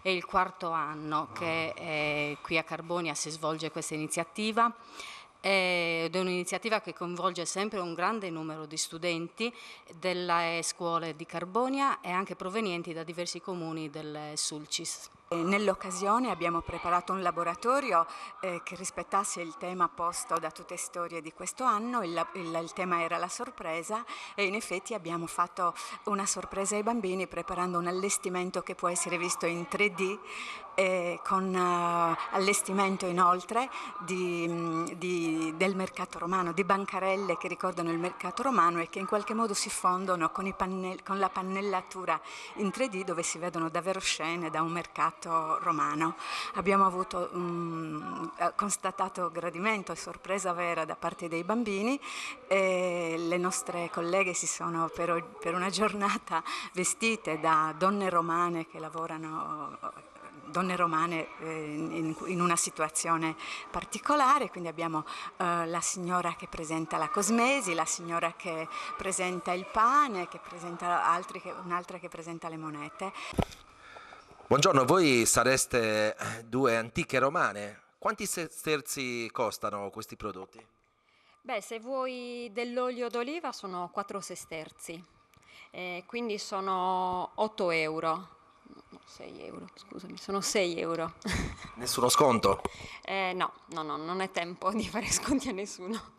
È il quarto anno che qui a Carbonia si svolge questa iniziativa. Ed è un'iniziativa che coinvolge sempre un grande numero di studenti delle scuole di Carbonia e anche provenienti da diversi comuni del Sulcis. Nell'occasione abbiamo preparato un laboratorio che rispettasse il tema posto da Tutte Storie di questo anno. Il tema era la sorpresa e in effetti abbiamo fatto una sorpresa ai bambini preparando un allestimento che può essere visto in 3D con allestimento inoltre del mercato romano, di bancarelle che ricordano il mercato romano e che in qualche modo si fondono con la pannellatura in 3D dove si vedono davvero scene da un mercato romano. Abbiamo avuto constatato gradimento e sorpresa vera da parte dei bambini e le nostre colleghe si sono per una giornata vestite da donne romane che lavorano in una situazione particolare, quindi abbiamo la signora che presenta la cosmesi, la signora che presenta il pane, che presenta un'altra che presenta le monete. Buongiorno, voi sareste due antiche romane. Quanti sesterzi costano questi prodotti? Beh, se vuoi dell'olio d'oliva sono 4 sesterzi, quindi sono 8 euro. No, 6 euro, scusami, sono 6 euro. Nessuno sconto? No, non è tempo di fare sconti a nessuno.